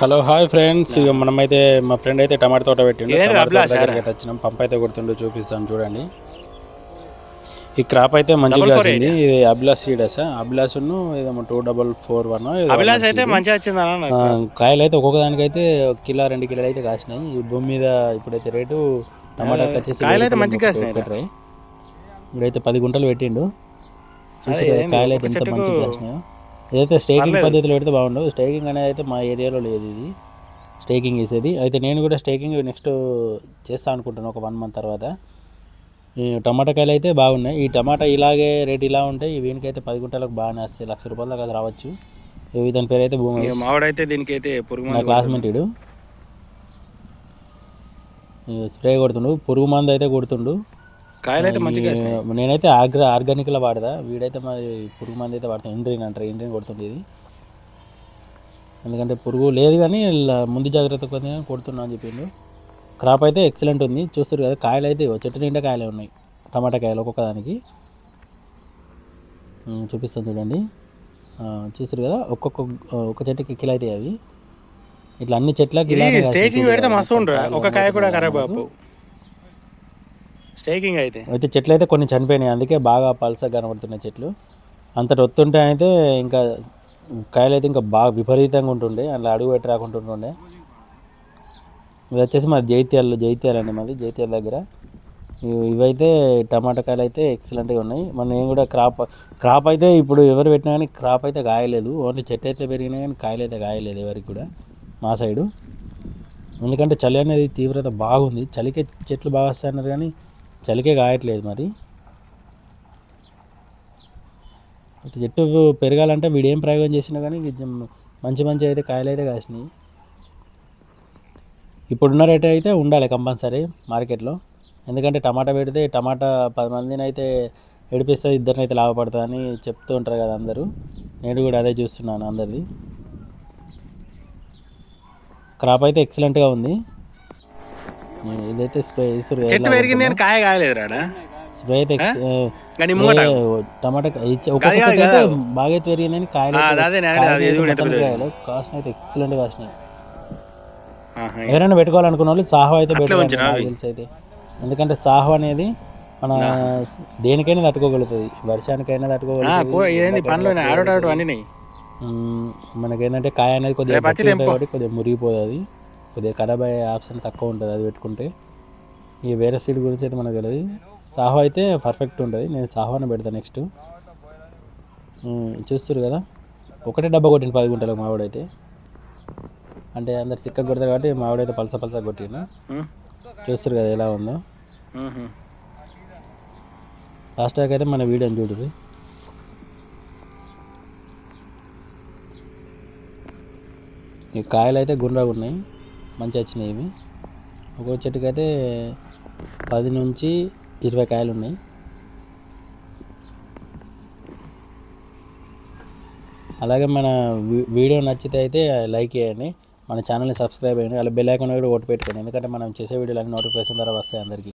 Hello hi friends, ఇక మనమైతే మా ఫ్రెండ్ అయితే టమాటా తోట పెట్టిండు. దగ్గరికి అయితే వచ్చినాం. పంప్ అయితే కొడుతుండో చూపిస్తాను చూడండి. ఈ క్రాప్ అయితే మంచిగా కాసింది. ఇది అభిలాష్ సీడస్, అభిలాష్ ఇదేమో 2441 అయితే మంచిగా వచ్చింది. కాయలు అయితే ఒక్కొక్క దానికైతే కిలో 2 కిలోలు అయితే కాసినాయి. ఈ భూమి మీద ఇప్పుడైతే రేటు టమాటాకి వచ్చేసి పెట్టరాయి. ఇప్పుడైతే 10 గుంటలు పెట్టిండు. చూసి కాయలు అయితే ఎంత మంచిగా కాసినాయో. ఏదైతే స్టేకింగ్ పద్ధతిలో పెడితే బాగుండవు. స్టేకింగ్ అనేది అయితే మా ఏరియాలో లేదు. ఇది స్టేకింగ్ వేసేది అయితే నేను కూడా స్టేకింగ్ నెక్స్ట్ చేస్తా అనుకుంటున్నాను ఒక 1 మంత్ తర్వాత. ఈ టమాటా కాయలు అయితే బాగున్నాయి. ఈ టమాటా ఇలాగే రేట్ ఇలా ఉంటాయి. వీనికైతే 10 గుంటలకు బాగానే వస్తాయి. ₹1,00,000 దాకా రావచ్చు. ఇతని పేరు అయితే భూమి మావాడైతే దీనికైతే నా క్లాస్మేట్. స్ప్రే కొడుతుండు, పురుగు మందు అయితే కొడుతుండు. కాయలు అయితే మంచిగా. నేనైతే ఆర్గానిక్లో వాడదా. వీడైతే మరి పురుగు మంది అయితే వాడతాను. ఇండ్రీన్ అంటారు, ఇండ్రీన్ కొడుతుంది ఇది. ఎందుకంటే పురుగు లేదు కానీ ముందు జాగ్రత్త కొద్దిగా కొడుతున్నా అని చెప్పిండు. క్రాప్ అయితే ఎక్సలెంట్ ఉంది. చూస్తారు కదా, కాయలు అయితే చెట్టు నిండా కాయలే ఉన్నాయి. టమాటా కాయలు ఒక్కొక్క దానికి చూపిస్తాను చూడండి. చూస్తారు కదా, ఒక్క చెట్టుకి కిలో అయితే అవి. ఇట్లా అన్ని చెట్లకి స్టేకింగ్ పెడితే మస్తు ఉండరా, ఒక కాయ కూడా ఖరాబ్ అవ్వవు. స్టేకింగ్ అయితే చెట్లు అయితే కొన్ని చనిపోయినాయి, అందుకే బాగా పల్సగా కనబడుతున్నాయి చెట్లు. అంతటి ఒత్తుంటే అయితే ఇంకా కాయలు అయితే ఇంకా బాగా విపరీతంగా ఉంటుండే, అలా అడుగు పెట్టి రాకుంటుండే. ఇది వచ్చేసి మాది జైత్యాలండి, మాది జైత్యాల దగ్గర. ఇవైతే టమాటా కాయలు అయితే ఎక్సలెంట్గా ఉన్నాయి. నేను కూడా క్రాప్ అయితే ఇప్పుడు ఎవరు పెట్టినా కానీ క్రాప్ అయితే కాయలేదు. ఓన్లీ చెట్టు అయితే పెరిగినా కానీ కాయలు అయితే కాయలేదు ఎవరికి కూడా మా సైడు. ఎందుకంటే చలి అనేది తీవ్రత బాగుంది. చలికే చెట్లు బాగా వస్తాయన్నారు కానీ చలికే కాయట్లేదు. మరి చెట్టు పెరగాలంటే వీడేం ప్రయోగం చేసినా కానీ మంచి అయితే కాయలు అయితే కాసినాయి. ఇప్పుడున్న రేట్ అయితే ఉండాలి కంపల్సరీ మార్కెట్లో. ఎందుకంటే టమాటా పెడితే టమాటా 10 మందిని అయితే ఏడిపిస్తుంది, ఇద్దరిని అయితే లాభపడుతుంది అని చెప్తూ ఉంటారు కదా అందరూ. నేను కూడా అదే చూస్తున్నాను అందరిది. క్రాప్ అయితే ఎక్సలెంట్గా ఉంది. ఇదైతే స్ప్రే చెట్టు పెరిగింది కానీ కాయ కాయలేదు రాడా. స్ప్రే అయితే టమాటా ఒక్కొక్కటి బాగా అయితే పెరిగిందని కాయలు కాసిన అయితే ఎక్సలెంట్ కాసినాయి. ఎవరైనా పెట్టుకోవాలనుకున్న వాళ్ళు సాహో అయితే పెట్టుకోవాలి అయితే. ఎందుకంటే సాహో అనేది మన దేనికైనా తట్టుకోగలుగుతుంది, వర్షానికైనా తట్టుకోగలుగుతుంది. మనకేంటంటే కాయ అనేది కొద్దిగా మురిగిపోతుంది, కొద్దిగా ఖరాబ్ అయ్యే ఆప్షన్ తక్కువ ఉంటుంది అది పెట్టుకుంటే. ఈ వేరే సీడ్ గురించి అయితే మనకు తెలియదు. సాహో అయితే పర్ఫెక్ట్ ఉంటుంది. నేను సాహోని పెడతాను నెక్స్ట్. చూస్తారు కదా, ఒకటే డబ్బా కొట్టింది 10 గుంటలకు మావాడైతే. అంటే అందరు చిక్కగా కొడతారు కాబట్టి మావాడైతే పలస కొట్టిన. చూస్తారు కదా ఎలా ఉందో. లాస్ట్ దాకా అయితే మన వీడియోని చూడరు. ఈ కాయలు అయితే గుండ్రగా ఉన్నాయి, మంచిగా వచ్చినాయి. ఇవి ఒక్కో చెట్టుకి అయితే 10 నుంచి 20 కాయలు ఉన్నాయి. అలాగే మన వీడియో నచ్చితే అయితే లైక్ చేయండి, మన ఛానల్ని సబ్స్క్రైబ్ చేయండి, అలా బెల్ ఐకాన్ కూడా ఓటు పెట్టుకోండి. ఎందుకంటే మనం చేసే వీడియోలు అన్ని నోటిఫికేషన్ ద్వారా వస్తాయి అందరికీ.